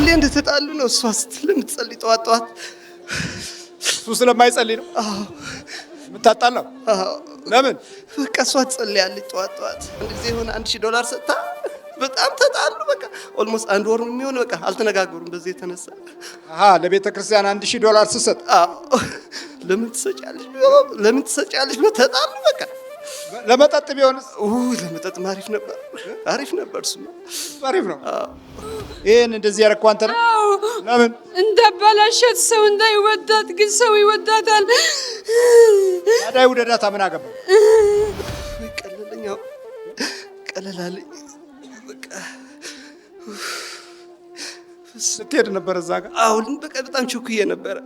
ሁሌ እንደተጣሉ ነው። እሷ ስለምትጸልይ ጠዋት ጠዋት እሱ ስለማይጸልይ ነው የምታጣላው? ለምን? በቃ እሷ ትጸልያለች ጠዋት ጠዋት። አንድ ጊዜ የሆነ $1000 ሰጥታ በጣም ተጣሉ። በቃ ኦልሞስት አንድ ወር የሚሆን በቃ አልተነጋገሩም። በዚህ የተነሳ ለቤተ ክርስቲያን $1000 ስሰጥ ለምን ትሰጫለሽ ብሎ ተጣሉ። በቃ ለመጠጥ ቢሆንስ? ለመጠጥ አሪፍ ነበር። እሱማ አሪፍ ነው። ይሄን እንደዚህ ያረከው አንተ ነው? ለምን? እንዳባላሸት ሰው እንዳይወዳት፣ ግን ሰው ይወዳታል። ታዲያ ውደዳታ ምን አገባ? ቀለላለኝ። በቃ ስትሄድ ነበር እዛ ጋር? አሁን በቃ በጣም ቸኩዬ ነበረ።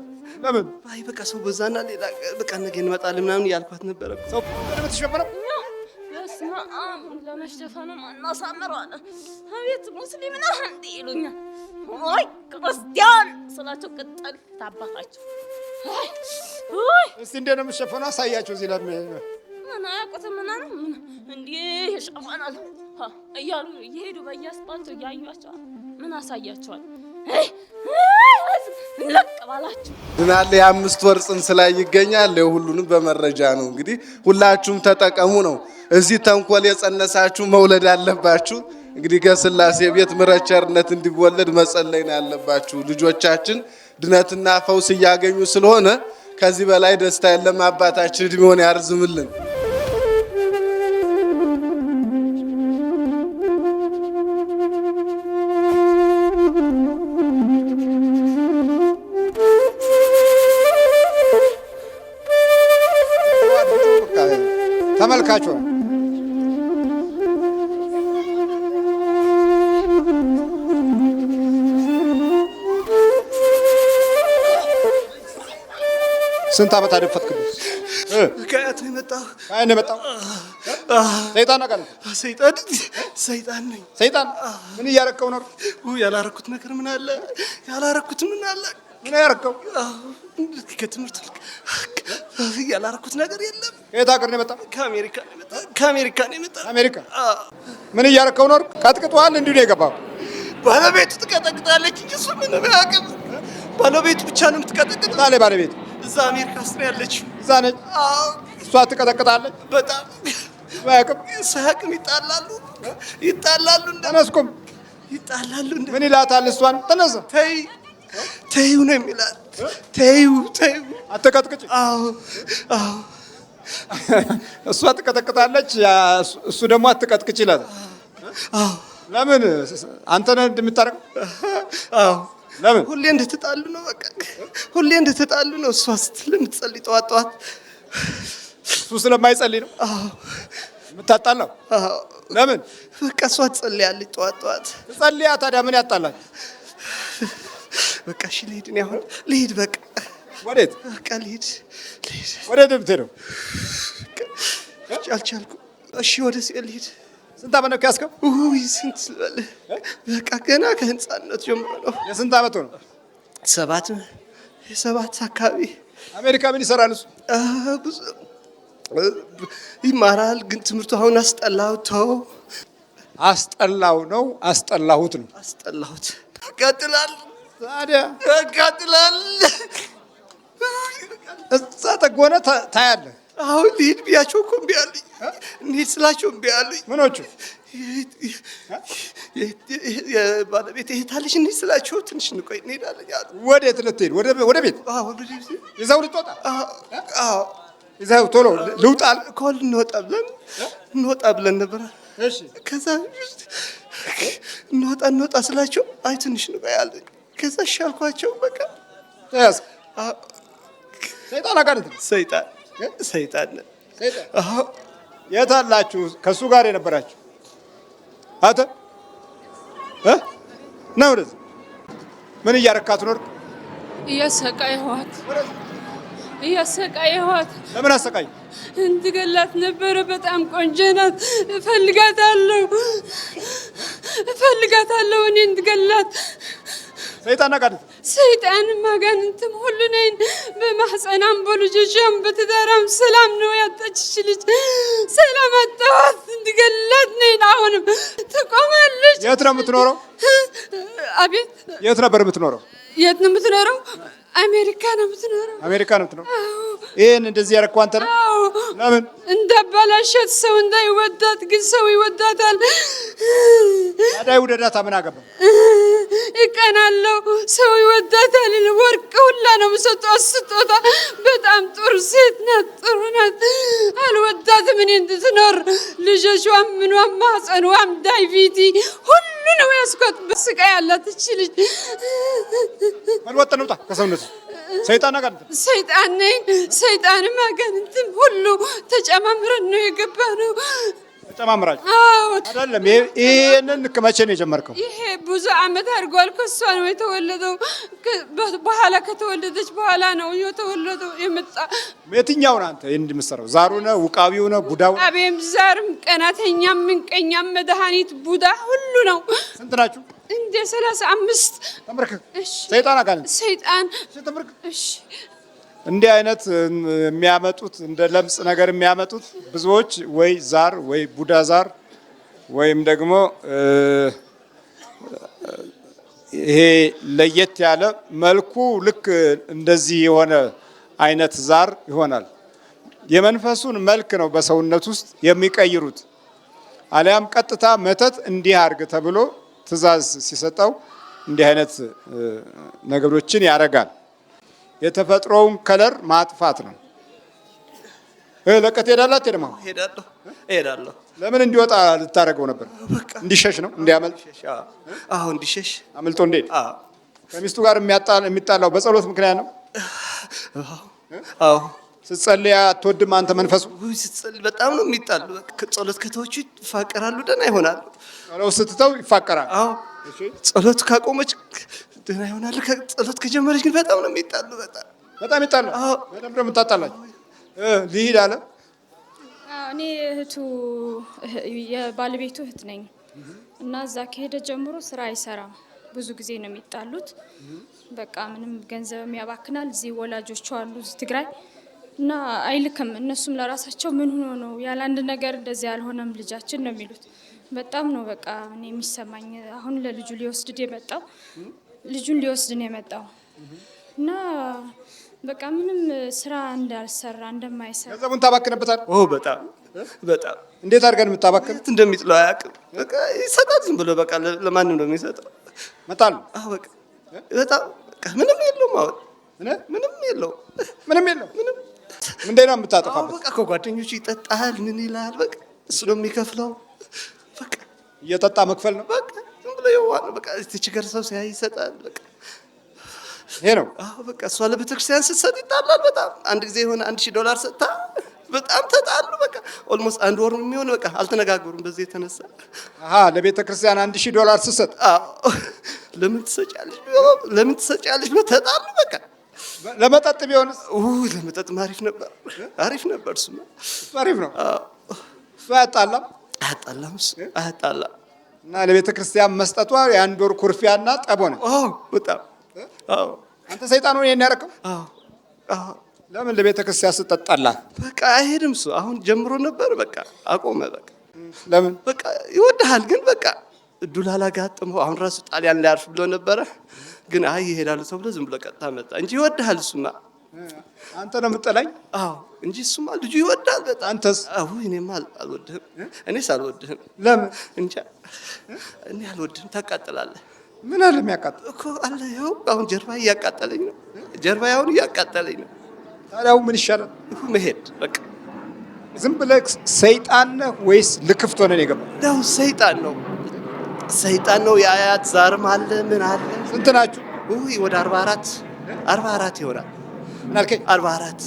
ለምን? አይ በቃ ሰው በዛና ሌላ በቃ ነገ እንመጣለን ምናምን እያልኳት ነበረ። ሰው ተሸፈነው በስመ አብ ለመሸፈኑ ማናሳምራለ። አቤት ሙስሊም ነህ እንዴ ይሉኛል። ወይ ክርስቲያን ስላቸው ቅጠል ታባታቸው። እስቲ እንዴት ነው የምትሸፈነው? አሳያቸው። እዚህ ለምን ምን አያውቁትም? ምን ነው እንዴ ይሸፈናል እያሉ እየሄዱ በየአስፓልቱ እያዩአቸው ምን አሳያቸዋል? ለቅ ባላችሁ ድናለ የ5 ወር ጽንስ ላይ ይገኛል። ሁሉንም በመረጃ ነው እንግዲህ ሁላችሁም ተጠቀሙ ነው። እዚህ ተንኮል የጸነሳችሁ መውለድ አለባችሁ። እንግዲህ ከስላሴ ቤት ምሕረት ቸርነት እንዲወለድ መጸለይ ነው ያለባችሁ። ልጆቻችን ድነትና ፈውስ እያገኙ ስለሆነ ከዚህ በላይ ደስታ የለም። አባታችን እድሜውን ያርዝምልን። ተመልካቹ ስንት ዓመት አደፈጥክብኝ? ከአያት ነው የመጣው። ከአያት ነው የመጣው። ሰይጣን አቃለ ሰይጣን ነኝ። ሰይጣን ምን እያረከው ነው? ያላረኩት ነገር ምን አለ? ምን ያረከው? ከትምህርት ያላረኩት ነገር የለም። ከየት ሀገር ነው የመጣው? ከአሜሪካ ነው የመጣው። አሜሪካ ምን እያረከው ነው? ቀጥቅጧል። እንዲሁ ነው የገባው። ባለቤቱ ትቀጠቅጣለች እንጂ እሱ ምንም አያውቅም። ባለቤቱ ብቻ ነው የምትቀጠቅጠው። ታዲያ ባለቤቱ እዛ አሜሪካ ውስጥ ነው ያለችው። እዛ ነች። እሷ ትቀጠቅጣለች። በጣም አያውቅም። ሳያውቅም ይጣላሉ። ተነስኩም ይጣላሉ። ምን ይላታል? እሷን ተነሳ ተይው ነው የሚላት። ተይው አትቀጥቅጭ። እሷ ትቀጠቅጣለች፣ እሱ ደግሞ አትቀጥቅጭ ይላታል። ለምን? አንተ ነህ እንደምታረቀው? ለምን? ሁሌ እንደተጣሉ ነው። በቃ ሁሌ እንደተጣሉ ነው። እሷ ስለምትጸልይ ጠዋት ጠዋት እሱ ስለማይጸልይ ነው የምታጣላው? ለምን? በቃ እሷ ትጸልያለች ጠዋት ጠዋት። ትጸልያ። ታዲያ ምን ያጣላል? በቃ እሺ ልሂድ። በቃ ወዴት? በቃ ልሂድ። ወዴት የምትሄደው? አልቻልኩም። እሺ ወደ ሲኤል ልሂድ። ስንት ዓመት ነው ያስከው? ስንት ልበልህ? በቃ ገና ከህፃንነት ጀምሮ ነው። የስንት ዓመት ነው? 7 አካባቢ። አሜሪካ ምን ይሰራል እሱ? ብዙ ይማራል፣ ግን ትምህርቱ አሁን አስጠላሁት። አስጠላው ነው አስጠላሁት ነው? አስጠላሁት። ያቃጥላል። ታዲያ ያቃጥላል። እዛ ተጎነ ታያለህ። አሁን ልሂድ ብያቸው እኮ እምቢ አሉኝ። እንሂድ ስላቸው እምቢ አሉኝ። ምኖቹ? የባለቤት እህት አለች። እንሂድ ስላቸው ትንሽ እንቆይ እንሄዳለን አሉ። ወዴት ልትሄድ? ወደ ቤት? ይዘው ልትወጣ? ይዘው ቶሎ ልውጣ እኮ እንወጣ ብለን ነበር። ከዛ እንወጣ ስላቸው አይ ትንሽ እንቆይ አሉኝ። ከዛ እሺ አልኳቸው። በቃ ተያዝ። ሰይጣን አጋንንት ነው። ሰይጣን የት አላችሁ? ከእሱ ጋር የነበራችሁ አንተ ና ወደዚህ። ምን እያረካት ኖር? እያሰቃየኋት። ለምን አሰቃይ? እንድገላት ነበረ። በጣም ቆንጆ ናት። እፈልጋታለሁ እኔ እንድገላት። ሰይጣን አጋንንት ሰይጣን ማጋንንትም ሁሉ ነኝ። በማህፀናም በልጆቿም በትዳራም ሰላም ነው ያጣችሽ ልጅ ሰላም አጣኋት። እንድገላት ነኝ። አሁንም ትቆማለች። የት ነው የምትኖረው? አቤት የት ነበር የምትኖረው? የት ነው የምትኖረው? አሜሪካ ነው የምትኖረው። አሜሪካ ነው የምትኖረው? ይሄን እንደዚህ ያደረኩ አንተ ነህ? ለምን እንዳባላሸት ሰው እንዳይወዳት ግን ሰው ይወዳታል። ታዲያ ውደዳታ ምን አገባ? ይቀናለው ሰው ይወዳታል። ወርቅ ሁላ ነው የምሰጠው ስጦታ። በጣም ጥሩ ሴት ናት፣ ጥሩ ናት። አልወዳትም እኔ እንድትኖር ልጆቿም ምኗም ማህፀኗም ዳይቪቲ ሁሉ ነው ያስኳት። በስቃይ ያላት እቺ ልጅ መልወጥ ነው ከሰውነት ሰይጣን አጋንንት ሰይጣን ነኝ። ሰይጣንም አጋንንትም ሁሉ ተጨማምረን ነው የገባነው። ተጨማምራችሁ አይደለም? ይሄንን ከመቼ ነው የጀመርከው? ይሄ ብዙ አመት አድርጓል። ከሷ ነው የተወለደው። በኋላ ከተወለደች በኋላ ነው የተወለደው የመጣ። የትኛው ነው አንተ ይሄን እንደምትሰራው? ዛሩ ነው ውቃቢው ነው ቡዳው? አቤም ዛርም ቀናተኛም ምንቀኛም መድኃኒት ቡዳ ሁሉ ነው። ስንት ናችሁ? እንደ 35 ተመርክ። ሰይጣን አጋንንት ሰይጣን ተመርክ። እሺ እንዲህ አይነት የሚያመጡት እንደ ለምጽ ነገር የሚያመጡት ብዙዎች ወይ ዛር ወይ ቡዳ ዛር ወይም ደግሞ ይሄ ለየት ያለ መልኩ ልክ እንደዚህ የሆነ አይነት ዛር ይሆናል። የመንፈሱን መልክ ነው በሰውነት ውስጥ የሚቀይሩት። አሊያም ቀጥታ መተት እንዲህ አድርግ ተብሎ ትእዛዝ ሲሰጠው እንዲህ አይነት ነገሮችን ያደርጋል። የተፈጥሮውን ከለር ማጥፋት ነው። ለቀት ሄዳላት ደማ ሄዳለሁ። ለምን እንዲወጣ ልታደርገው ነበር? እንዲሸሽ ነው እንዲያመልጥ። አዎ እንዲሸሽ አምልጦ እንዴት? ከሚስቱ ጋር የሚጣላው በጸሎት ምክንያት ነው። አዎ ስትጸልይ አትወድም አንተ መንፈሱ? ስትጸልይ በጣም ነው የሚጣሉ። ጸሎት ከተወቹ ይፋቀራሉ፣ ደህና ይሆናሉ። ጸሎት ስትተው ይፋቀራል። አዎ ጸሎት ካቆመች ደህና ይሆናሉ። ጸሎት ከጀመረች ግን በጣም ነው የሚጣሉ። በጣም ይጣሉ። በደንብ ነው የምታጣላችሁ። ልሂድ አለ። እኔ እህቱ የባለቤቱ እህት ነኝ እና እዛ ከሄደ ጀምሮ ስራ አይሰራም። ብዙ ጊዜ ነው የሚጣሉት። በቃ ምንም ገንዘብም ያባክናል። እዚህ ወላጆቹ አሉ እዚህ ትግራይ እና አይልክም። እነሱም ለራሳቸው ምን ሆኖ ነው ያለ አንድ ነገር እንደዚህ ያልሆነም ልጃችን ነው የሚሉት። በጣም ነው በቃ እኔ የሚሰማኝ። አሁን ለልጁ ሊወስድ የመጣው ልጁን ሊወስድ ነው የመጣው እና በቃ ምንም ስራ እንዳልሰራ እንደማይሰራ ገንዘቡን ታባክንበታል። በጣም እንዴት አድርገን የምታባክን እንደሚጥለው አያውቅም። በቃ ይሰጣል ዝም ብሎ በቃ ለማንም ነው የሚሰጠው። መጣሉ በቃ በጣም ምንም የለውም። አሁን ምንም የለውም። ምንድን ነው የምታጠፋበት? በቃ ከጓደኞቹ ይጠጣል። ምን ይላል? በቃ እሱ ነው የሚከፍለው። በቃ እየጠጣ መክፈል ነው። በቃ ዝም ብሎ የዋህ ነው። በቃ ችግር ሰው ሲያይ ይሰጣል። በቃ ይሄ ነው። በቃ እሷ ለቤተክርስቲያን ስትሰጥ ይጣላል። በጣም አንድ ጊዜ የሆነ $1000 ሰጥታ በጣም ተጣሉ። በቃ ኦልሞስት አንድ ወር የሚሆን በቃ አልተነጋገሩም። በዚህ የተነሳ ለቤተክርስቲያን $1000 ስትሰጥ ለምን ትሰጫለሽ ብሎ ተጣሉ። በቃ ለመጠጥ ቢሆንስ? ለመጠጥ አሪፍ ነበር። እሱማ አሪፍ ነው። እሱ አያጣላም። እና ለቤተክርስቲያን መስጠቷ የአንድ ወር ኩርፊያና ጠብ ሆነ። በጣም አንተ ሰይጣን ሆነ ይሄን ያደረከው? ለምን ለቤተክርስቲያን ስጠጣላ? በቃ አይሄድም እሱ። አሁን ጀምሮ ነበር በቃ አቆመ። በቃ ለምን? በቃ ይወድሃል ግን በቃ እዱል አላጋጠመው። አሁን ራሱ ጣሊያን ላይ አርፍ ብሎ ነበረ ግን አይ ይሄዳሉ ተብሎ ዝም ብሎ ቀጥታ መጣ እንጂ ይወድሃል እሱማ። አንተ ነው የምጠላኝ? እንጂ እሱማ ልጁ ይወዳል በጣም። አንተስ? እኔማ አልወድህም። እኔስ አልወድህም። ለምን? እንጃ እኔ አልወድህም። ታቃጥላለህ። ምን አለ የሚያቃጥል እኮ አለ። ይኸው አሁን ጀርባዬ እያቃጠለኝ ነው። ጀርባዬ አሁን እያቃጠለኝ ነው። ታዲያ ምን ይሻላል? መሄድ በቃ። ዝም ብለህ ሰይጣን ነህ ወይስ ልክፍት ሆነህ ነው የገባህ? ነው ሰይጣን ነው። የአያት ዛርም አለ ምን አለ። ስንት ናችሁ? ወደ 44 ይሆናል። ምን አልከኝ? 44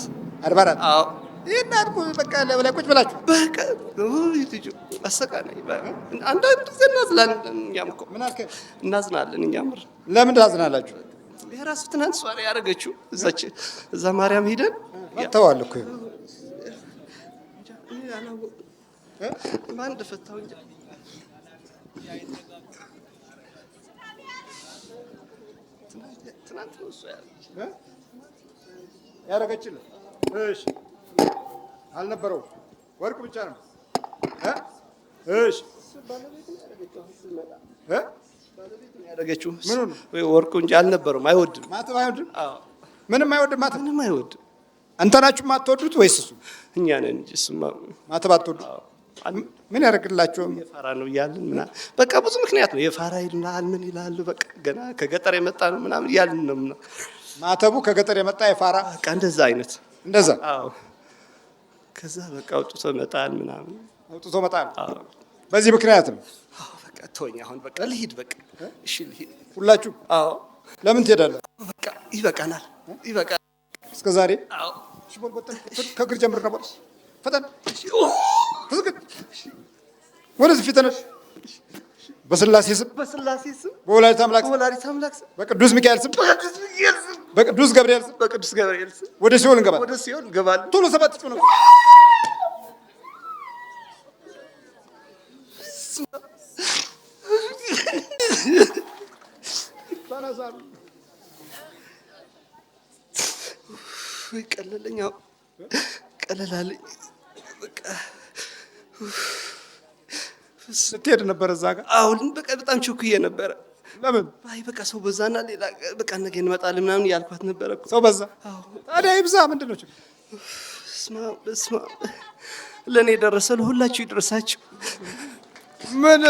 አዎ። ይሄን አድርጉ በቃ ለበላይ ቁጭ ብላችሁ በቃ ልጁ አሰቃናኝ። አንዳንድ ጊዜ እናዝናለን። እኛም እኮ ምን አልከኝ? እናዝናለን። እኛም ለምን ታዝናላችሁ? የራሱ ትናንት እሷ ላይ ያደረገችው እዛ ማርያም ሂደን መተዋል እኮ ማን እንደፈታው እንጂ ትናንት ነው እሱ ያደረገችልህ? እሺ አልነበረውም፣ ወርቅ ብቻ ነው። እሺ ያደረገችው ምኑ ነው? ወርቁ እንጂ አልነበረውም። አይወድም ማተብ አይወድም። ምንም አይወድም። ማተብ ምንም አይወድም። አንተ ናችሁ የማትወዱት ወይስ እሱ? እኛ ነን እንጂ እሱማ ማተብ አትወዱ። ምን ያደርግላችሁም? የፋራ ነው እያልን ምናምን በቃ ብዙ ምክንያት ነው። የፋራ ይላል ምን ይላሉ። በቃ ገና ከገጠር የመጣ ነው ምናምን እያልን ነው። ማተቡ ከገጠር የመጣ የፋራ በቃ እንደዛ አይነት እንደዛ። አዎ ከዛ በቃ አውጥቶ መጣል ምናምን አውጥቶ መጣል። በዚህ ምክንያት ነው። አዎ በቃ ተወኝ፣ አሁን በቃ ልሂድ። በቃ እሺ ልሂድ። ሁላችሁ? አዎ። ለምን ትሄዳለህ? በቃ ይበቃናል፣ ይበቃል። እስከ ዛሬ? አዎ። እሺ ቦል ቦል፣ ከእግር ጀምር ነበር። ፈጠን ፍዝግት፣ ወደዚህ ፊት ተነሽ። በስላሴ ስም፣ በስላሴ ስም፣ በወላዲተ አምላክ ስም፣ በወላዲተ አምላክ ስም፣ በቅዱስ ሚካኤል ስም፣ በቅዱስ ሚካኤል ስም፣ በቅዱስ ገብርኤል ስም፣ በቅዱስ ገብርኤል ስም ወደ ሲኦል እንገባለን። ወደ ሲኦል እንገባለን። ቶሎ ሰባት ጥፍ ነው። ቀለለኝ፣ ቀለላለኝ። በቃ ስትሄድ ነበረ እዛ ጋር? አሁን በቃ በጣም ቸኩዬ ነበረ። ለምን? አይ በቃ ሰው በዛና ሌላ በቃ ነገ እንመጣለን ምናምን ያልኳት ነበረ። ሰው በዛ? ታዲያ ይብዛ። ምንድን ነው ችግር? በስመ አብ ለእኔ የደረሰ ለሁላችሁ ይድረሳችሁ። ምን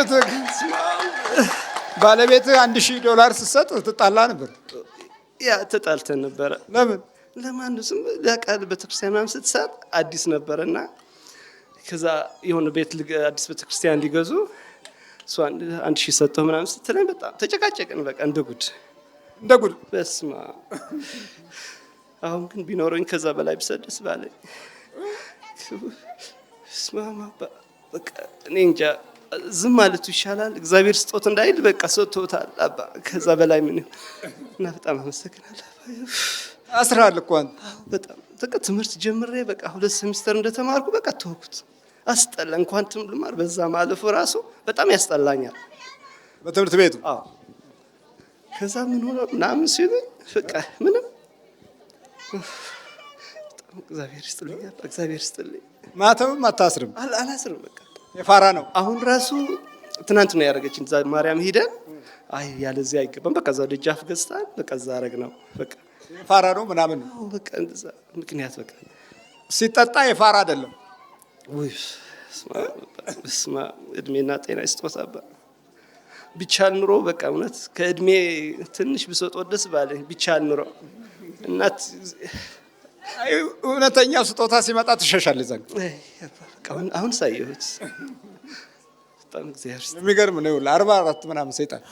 ባለቤትህ $1000 ስትሰጥ ትጣላ ነበር? ያ ተጣልተን ነበረ። ለምን? ለማን ስም ለቃል ቤተክርስቲያን ምናምን ስትሰጥ አዲስ ነበረና ከዛ የሆነ ቤት አዲስ ቤተክርስቲያን ሊገዙ እሷ 1000 ሰጠው ምናምን ስትለኝ በጣም ተጨቃጨቅን። በቃ እንደ ጉድ እንደ ጉድ። በስመ አብ። አሁን ግን ቢኖረኝ ከዛ በላይ ብሰደስ ባለኝ። በስመ አብ። በቃ እኔ እንጃ ዝም ማለቱ ይሻላል። እግዚአብሔር ስጦት እንዳይል በቃ ሰጥቶታል አባ። ከዛ በላይ ምን እና በጣም አመሰግናለሁ። አስራል እኮ አንተ። በጣም በቃ ትምህርት ጀምሬ በቃ 2 ሴሚስተር እንደተማርኩ በቃ ተወኩት። አስጠላ። እንኳን ትምህርት ልማር በዛ ማለፉ ራሱ በጣም ያስጠላኛል። በትምህርት ቤቱ? አዎ። ከዛ ምን ሆነ ምናምን ሲሉኝ በቃ ምንም በጣም እግዚአብሔር ይስጥልኝ፣ እግዚአብሔር ይስጥልኝ። ማተብም አታስርም? አላስርም። በቃ የፋራ ነው። አሁን ራሱ ትናንት ነው ያደረገችን። እዛ ማርያም ሄደን አይ ያለዚህ አይገባም በቃ እዛ ደጃፍ ገዝታን በቃ እዛ አረግ ነው በቃ የፋራ ነው ምናምን ነው። አዎ በቃ እንደዛ ምክንያት በቃ ሲጠጣ የፋራ አይደለም። ወይ ስማ እድሜና ጤና ይስጦት አባ። ቢቻል ኑሮ በቃ እውነት ከእድሜ ትንሽ ብሰጥ ደስ ባለኝ። ቢቻል ኑሮ እናት እውነተኛው ስጦታ ሲመጣ ትሸሻለህ። ዘንድ አሁን ሳየሁት በጣም እግዚአብሔር ይስጥ። የሚገርም ነው። ለ44 ምናምን ሰይጣን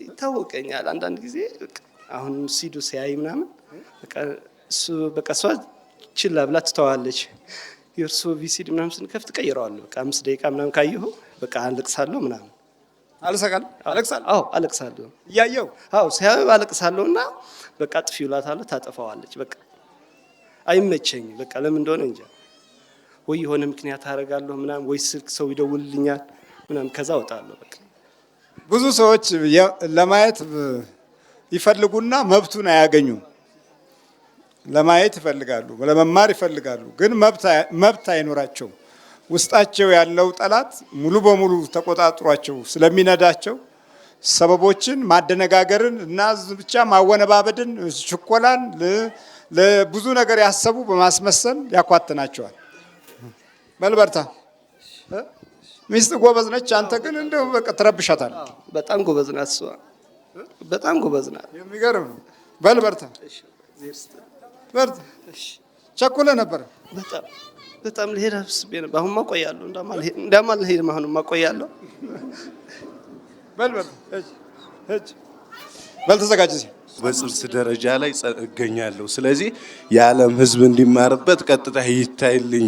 ይታወቀኛል አንዳንድ ጊዜ አሁን ሲዱ ሲያይ ምናምን እሱ በቃ እሷ ችላ ብላ ትተዋለች። የእርሶ ቪሲዲ ምናምን ስንከፍት ቀይረዋለሁ። በቃ 5 ደቂቃ ምናምን ካየሁ በቃ አለቅሳለሁ ምናምን። አልሰቃል? አለቅሳለሁ? አዎ አለቅሳለሁ። እያየሁ? አዎ ሲያዩ አለቅሳለሁ እና በቃ ጥፊ እላታለሁ፣ ታጠፋዋለች። በቃ አይመቸኝም። በቃ ለምን እንደሆነ እንጃ። ወይ የሆነ ምክንያት አደርጋለሁ ምናምን፣ ወይ ስልክ ሰው ይደውልልኛል ምናምን፣ ከዛ እወጣለሁ። በቃ ብዙ ሰዎች ለማየት ይፈልጉና መብቱን አያገኙም። ለማየት ይፈልጋሉ፣ ለመማር ይፈልጋሉ፣ ግን መብት አይኖራቸውም። ውስጣቸው ያለው ጠላት ሙሉ በሙሉ ተቆጣጥሯቸው ስለሚነዳቸው ሰበቦችን፣ ማደነጋገርን እና ብቻ ማወነባበድን፣ ችኮላን ለብዙ ነገር ያሰቡ በማስመሰል ያኳትናቸዋል። መልበርታ ሚስት ጎበዝ ነች። አንተ ግን እንደው በቃ ትረብሻታል። በጣም ጎበዝ ናት እሷ፣ በጣም ጎበዝ ናት። የሚገርም ነው። በልበርታ በርታ። ቸኩለህ ነበረ? በጣም ልሄድ አስቤ ነበር። አሁን ማቆያለሁ። እንዳማ ልሄድ አሁን ማቆያለሁ። በል ተዘጋጅ። በጽንስ ደረጃ ላይ እገኛለሁ። ስለዚህ የዓለም ሕዝብ እንዲማርበት ቀጥታ ይታይልኝ።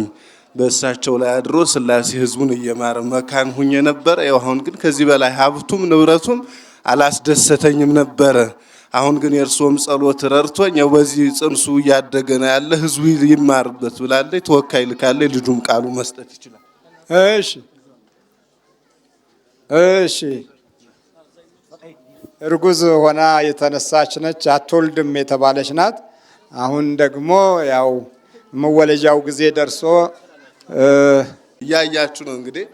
በእሳቸው ላይ አድሮ ስላሴ ሕዝቡን እየማረ መካን ሁኜ ነበረ። ያው አሁን ግን ከዚህ በላይ ሀብቱም ንብረቱም አላስደሰተኝም ነበረ። አሁን ግን የእርሶም ጸሎት ረድቶኝ ያው በዚህ ጽንሱ እያደገ ነው ያለ፣ ሕዝቡ ይማርበት ብላለች። ተወካይ ልካለች። ልጁም ቃሉ መስጠት ይችላል። እሺ እሺ እርጉዝ ሆና የተነሳች ነች። አትወልድም የተባለች ናት። አሁን ደግሞ ያው መወለጃው ጊዜ ደርሶ እያያችሁ ነው እንግዲህ።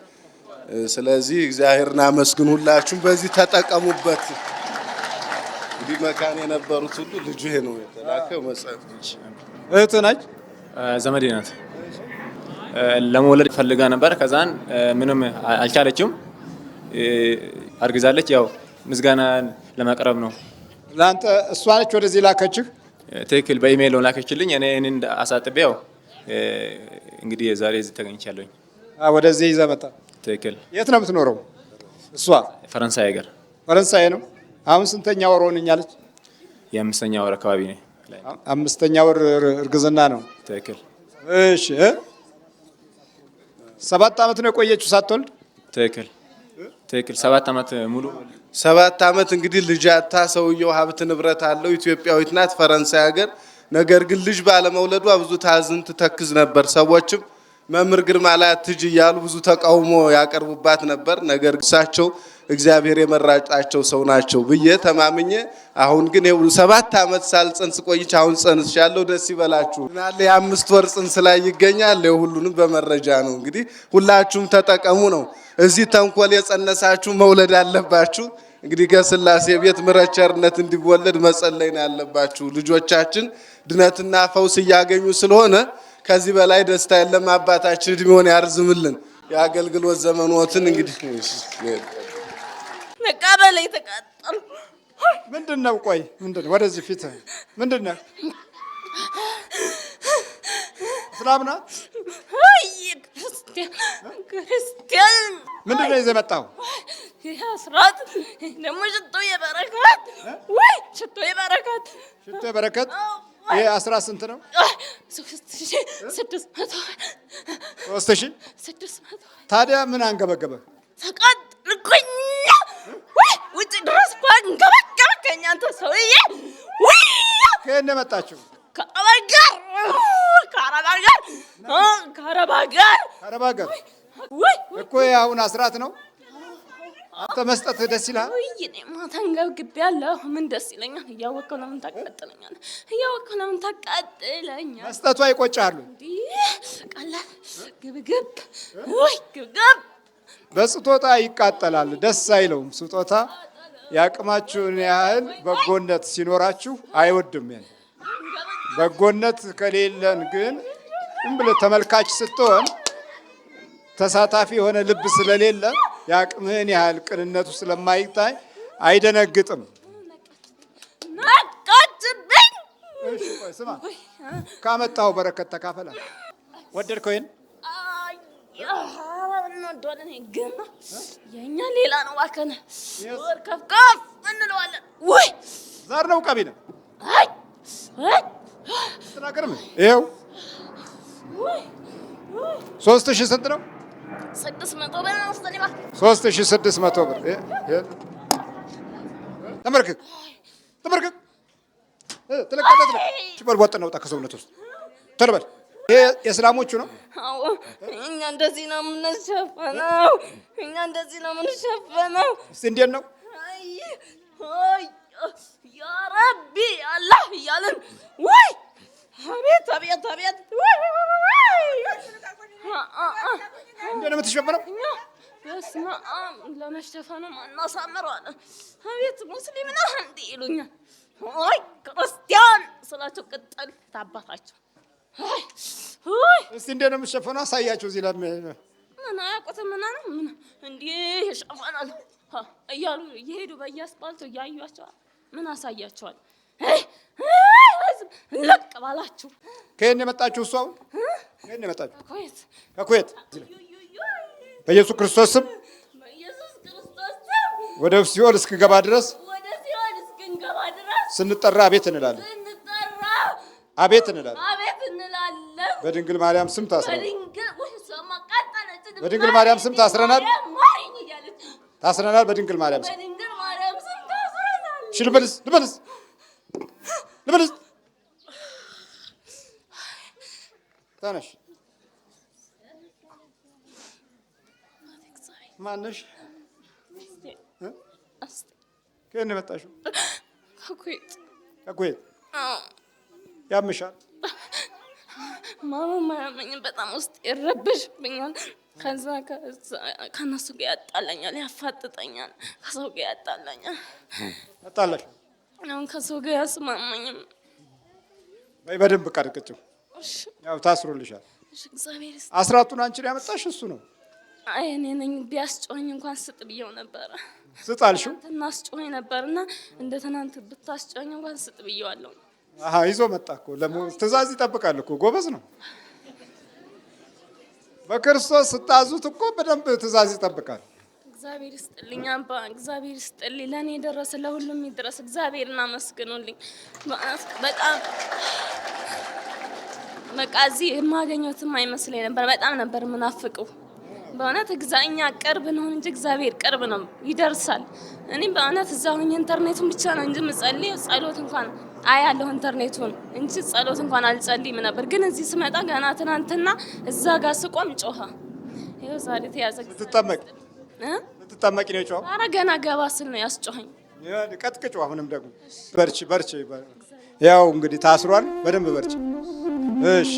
ስለዚህ እግዚአብሔርን አመስግኑ፣ ሁላችሁም በዚህ ተጠቀሙበት። እንግዲህ መካን የነበሩት ሁሉ ልጁ ይሄ ነው የተላከው መጽሐፍ። እህት ነች፣ ዘመዴ ናት። ለመውለድ ፈልጋ ነበር። ከዛን ምንም አልቻለችም፣ አርግዛለች። ያው ምስጋና ለማቅረብ ነው። ለአንተ እሷ ነች ወደዚህ ላከችህ? ትክክል። በኢሜይል ነው ላከችልኝ። እኔ አሳጥቤ ያው እንግዲህ ዛሬ እዚህ ተገኝቻለሁኝ። ወደዚህ ይዘህ መጣ። ትክክል። የት ነው የምትኖረው? እሷ ፈረንሳይ ሀገር። ፈረንሳይ ነው። አሁን ስንተኛ ወር ሆነኛለች? የአምስተኛ ወር አካባቢ ነው። 5ኛ ወር እርግዝና ነው። ትክክል። እሺ 7 ዓመት ነው የቆየችው ሳትወልድ? ትክክል። 7 ዓመት ሙሉ 7 ዓመት እንግዲህ ልጃታ ሰውየው ሀብት ንብረት አለው። ኢትዮጵያዊት ናት፣ ፈረንሳይ ሀገር። ነገር ግን ልጅ ባለመውለዷ ብዙ ታዝን ትተክዝ ነበር። ሰዎችም መምህር ግርማ ላይ አትሂጂ እያሉ ብዙ ተቃውሞ ያቀርቡባት ነበር። ነገር ግን እሳቸው እግዚአብሔር የመረጣቸው ሰው ናቸው ብዬ ተማምኜ አሁን ግን 7 ዓመት ሳልጸንስ ቆይቼ አሁን ጸንስሻለሁ። ደስ ይበላችሁ። ምናለ የ5 ወር ጽንስ ላይ ይገኛል። ሁሉንም በመረጃ ነው እንግዲህ። ሁላችሁም ተጠቀሙ ነው። እዚህ ተንኮል የጸነሳችሁ መውለድ አለባችሁ። እንግዲህ ከስላሴ ቤት ምሕረት ቸርነት እንዲወለድ መጸለይ ነው ያለባችሁ። ልጆቻችን ድነትና ፈውስ እያገኙ ስለሆነ ከዚህ በላይ ደስታ የለም። አባታችን እድሜውን ያርዝምልን፣ የአገልግሎት ዘመኖትን እንግዲህ ነቃበለ የተቃጠሉ ምንድነው? ቆይ ምንድነው? ወደዚህ ፊት ምንድነው? እስላም ናት? ክርስቲያን ምንድነው ይዘህ መጣው? ይሄ አስራት ደግሞ ሽቶ የበረከት ወይ ሽቶ የበረከት ሽቶ የበረከት። ይሄ 10 ስንት ነው? 3600 ታዲያ ምን አንገበገበ? ተቃጠልኩኝ ወይ ውጭ ድረስ እኮ አንገበገበኝ አንተ ሰውዬ። ወይ ከየት ነው የመጣችው? ከአረብ ሀገር ወይ እኮ አሁን አስራት ነው። አንተ መስጠት ደስ ይላል። እኔማ ተንገብግቤያለሁ። ምን ደስ ይለኛል? እያወቅኸው ለምን ታቃጥለኛለህ? መስጠቱ አይቆጭሃሉ? ቀላል ግብግብ ወይ ግብግብ። በስጦታ ይቃጠላል፣ ደስ አይለውም። ስጦታ ያቅማችሁን ያህል በጎነት ሲኖራችሁ አይወድም። በጎነት ከሌለን ግን ብለህ ተመልካች ስትሆን ተሳታፊ የሆነ ልብ ስለሌለ ያቅምህን ያህል ቅንነቱ ስለማይታይ አይደነግጥም። ነቃችብኝ። እሺ ቆይ ስማ፣ ካመጣው በረከት ተካፈላ። ወደድከው? ይሄን ግን የእኛ ሌላ ነው። እባክህ ወር ከፍከፍ እንለዋለን። ወይ ዛር ነው ቀቢ ነው። ተናገርም። ይኸው 3000 ስንት ነው? 600 ብር ነው። 3600 ብር። ተመርክክ ተመርክክ። ተለቀቀት ነው። ጭበል ወጥ ነው። ከሰውነት ውስጥ ተርበል። ይሄ የእስላሞቹ ነው። አዎ እኛ እንደዚህ ነው የምንሸፈነው። እስቲ እንዴት ነው? አይ ያ ረቢ አላህ እያልን ወይ አቤት አቤት አቤት። እንዴት ነው የምትሸፈነው? በስመ አብ ለመሸፈንም አናሳምረዋለን። አቤት ሙስሊም ነህ እንዴ ይሉኛል። አይ ክርስቲያን ስላቸው ቅጠል ታባታቸው። እስቲ እንዴት ነው የምትሸፈነው? አሳያቸው። እዚህ ላይ ምን አያውቁትም። ምን እንዲህ ይሸፈናል እያሉ እየሄዱ በየአስፓልቱ እያዩዋቸዋል። ምን አሳያቸዋል? ለቅ ባላችሁ። ከየት ነው የመጣችሁ? እሷ አሁን ከየት ነው የመጣችሁ? ከኩዌት። በኢየሱስ ክርስቶስ ስም ወደ ሲኦል እስክንገባ ድረስ ስንጠራ አቤት እንላለን። አቤት እንላለን። በድንግል ማርያም ስም ታስረናል። በድንግል ማርያም ስም ታስረናል። በድንግል ማርያም ስም ልበልስ ተነሽ። ማነሽ? ከየት ነው የመጣሽው? ከኩዌት። ከኩዌት። አዎ። ያምሻል? ማመን አያመኝም። በጣም ውስጥ ይረብሽብኛል። ከዛ ከእነሱ ጋር ያጣላኛል፣ ያፋጥጠኛል፣ ከሰው ጋር ያጣላኛል። ያጣላሽ? አሁን ከሰው ጋር ያስማማኝም። በይ በደንብ ቀርቅጭው። ያው ታስሮልሻል። እግዚአብሔር ይስጥ። አስራቱን አንቺን ያመጣሽ እሱ ነው? አይ እኔ ነኝ። ቢያስጮኸኝ እንኳን ስጥ ብየው ነበረ። ስጥ አልሽው? እናስጮኸኝ ነበርና እንደ ትናንት ብታስጮኸኝ እንኳን ስጥ ብየዋለሁ። አሃ ይዞ መጣ እኮ። ትእዛዝ ይጠብቃል እኮ። ጎበዝ ነው። በክርስቶስ ስታዙት እኮ በደንብ ትእዛዝ ይጠብቃል። እግዚአብሔር ይስጥልኝ አባ፣ እግዚአብሔር ይስጥልኝ። ለእኔ የደረሰ ለሁሉም ይድረስ። እግዚአብሔር እናመስግኑልኝ። በቃ እዚህ የማገኘትም አይመስለኝ ነበር። በጣም ነበር የምናፍቀው በእውነት። እኛ ቅርብ ነው እንጂ እግዚአብሔር ቅርብ ነው፣ ይደርሳል። እኔ በእውነት እዛ ሆኜ ኢንተርኔቱን ብቻ ነው እንጂ የምጸልየው፣ ጸሎት እንኳን አያለሁ ኢንተርኔቱን እንጂ ጸሎት እንኳን አልጸልይም ነበር። ግን እዚህ ስመጣ ገና ትናንትና እዛ ጋር ስቆም ጮኸ። ይኸው ዛሬ ተያዘ። ልትጠመቂ ነው የጮኸው? ኧረ ገና ገባ ስል ነው ያስጮኸኝ። ቀጥቅጩ። አሁንም ደግሞ በርቺ። ያው እንግዲህ ታስሯል። በደንብ በርቺ። እሺ